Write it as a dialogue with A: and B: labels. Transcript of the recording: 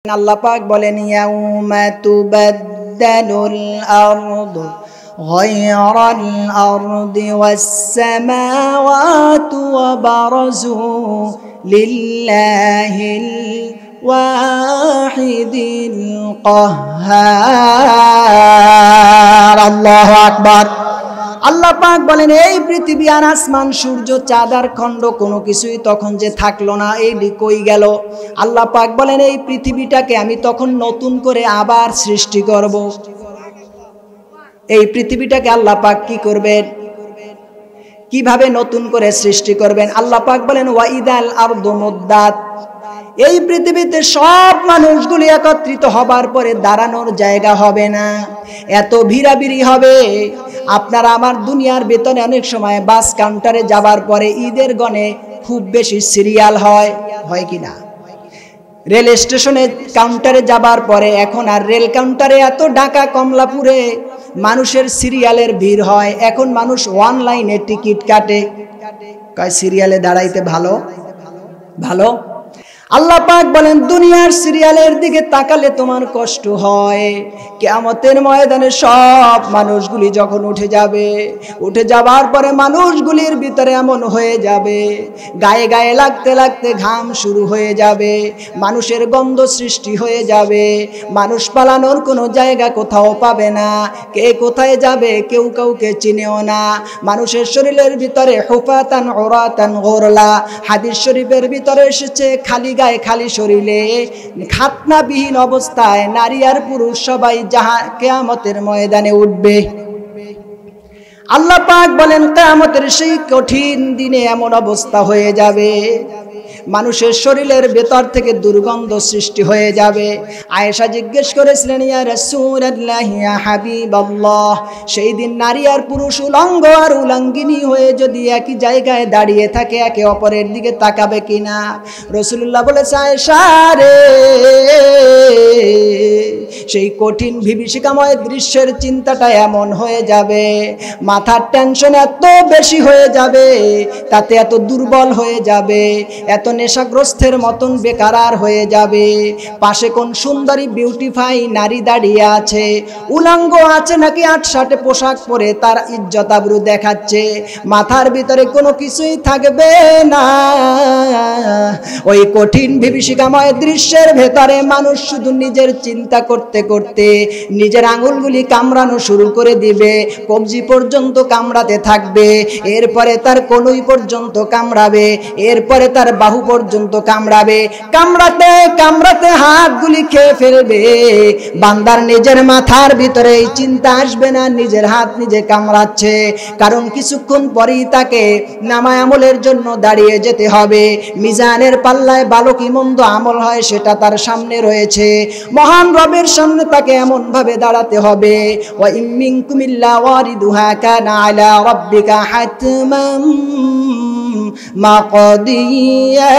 A: আল্লাহ পাক বলেন ইয়াউমা তুবাদদালুল আরদু গায়রাল আরদি ওয়াস সামাওয়াতু ওয়া বারাজু লিল্লাহিল ওয়াহিদিল কাহ্হার। আল্লাহু আকবার। আল্লাহ পাক বলেন এই পৃথিবী আর আসমান সূর্য চাঁদ আর খণ্ড কোনো কিছুই তখন যে থাকলো না, এই কই গেল? আল্লাহ পাক বলেন এই পৃথিবীটাকে আমি তখন নতুন করে আবার সৃষ্টি করব। এই পৃথিবীটাকে আল্লাহ পাক কি করবেন, কিভাবে নতুন করে সৃষ্টি করবেন? আল্লাহ পাক বলেন ওয়াইদাল আরদু মুদ্দাত। এই পৃথিবীতে সব মানুষগুলি একত্রিত হবার পরে দাঁড়ানোর জায়গা হবে না, এত ভিড়াভিড়ি হবে। আপনারা আমার দুনিয়ার বেতনে অনেক সময় বাস কাউন্টারে যাবার পরে ঈদের গণে খুব বেশি সিরিয়াল হয় কিনা? রেল স্টেশনে কাউন্টারে যাবার পরে এখন আর রেল কাউন্টারে এত ঢাকা কমলাপুরে মানুষের সিরিয়ালের ভিড় হয়। এখন মানুষ অনলাইনে টিকিট কাটে, কয় সিরিয়ালে দাঁড়াইতে ভালো ভালো। আল্লাহ পাক বলেন দুনিয়ার সিরিয়ালের দিকে তাকালে তোমার কষ্ট হয়, কিয়ামতের ময়দানে সব মানুষগুলি যখন উঠে যাবে, উঠে যাবার পরে মানুষগুলির ভিতরে এমন হয়ে যাবে গায়ে গায়ে লাগতে লাগতে ঘাম শুরু হয়ে যাবে, মানুষের গন্ধ সৃষ্টি হয়ে যাবে, মানুষ পালানোর কোনো জায়গা কোথাও পাবে না, কে কোথায় যাবে কেউ কাউকে চিনেও না। মানুষের শরীরের ভিতরে হুফাতান উরাতান গুরলা, হাদিস শরীফের ভিতরে এসেছে খালি গায়ে খালি শরীরে খাতনাবিহীন অবস্থায় নারী আর পুরুষ সবাই কিয়ামতের ময়দানে উঠবে। আল্লাহ পাক বলেন কিয়ামতের সেই কঠিন দিনে এমন অবস্থা হয়ে যাবে মানুষের শরীরের ভেতর থেকে দুর্গন্ধ সৃষ্টি হয়ে যাবে। আয়েশা জিজ্ঞেস করেছিলেন ইয়া রাসূলুল্লাহ ইয়া হাবিবাল্লাহ, সেই দিন নারী আর পুরুষ উলঙ্গ আর উলঙ্গিনী হয়ে যদি একই জায়গায় দাঁড়িয়ে থাকে একে অপরের দিকে তাকাবে কিনা? রাসূলুল্লাহ বলেছে আয়েশা রে, সেই কঠিন বিভীষিকাময় দৃশ্যের চিন্তাটা এমন হয়ে যাবে, মাথার টেনশন এত বেশি হয়ে যাবে, তাতে এত দুর্বল হয়ে যাবে, এত নেশাগ্রস্তের মতন বেকারার হয়ে যাবে। পাশে কোন সুন্দরী বিউটিফাই নারী দাঁড়িয়ে আছে, উলঙ্গ আছে নাকি আটসাটে পোশাক পরে তার ইজ্জত আবরু দেখাচ্ছে, মাথার ভিতরে কোনো কিছুই থাকবে না। ওই কঠিন বিভীষিকাময় দৃশ্যের ভেতরে মানুষ শুধু নিজের চিন্তা করতে করতে নিজের আঙুলগুলি কামড়ানো শুরু করে দিবে, কবজি পর্যন্ত কামড়াতে থাকবে, এরপরে তার কনুই পর্যন্ত কামড়াবে, এরপরে তার বাহু পর্যন্ত কামড়াবে, কামড়াতে কামড়াতে হাতগুলি খেয়ে ফেলবে। বান্দার নিজের মাথার ভিতরে এই চিন্তা আসবে না নিজের হাত নিজে কামড়াচ্ছে, কারণ কিছুক্ষণ পরেই তাকে নামায় আমলের জন্য দাঁড়িয়ে যেতে হবে। মিজানের পাল্লায় ভালো কি মন্দ আমল হয় সেটা তার সামনে রয়েছে, মহান রবের সামনে তাকে এমন ভাবে দাঁড়াতে হবে ওয়া ইম মিনকুম ইল্লা ওয়ারিদুহা কানা আলা রাব্বিকা হাতমান মাকদিয়া।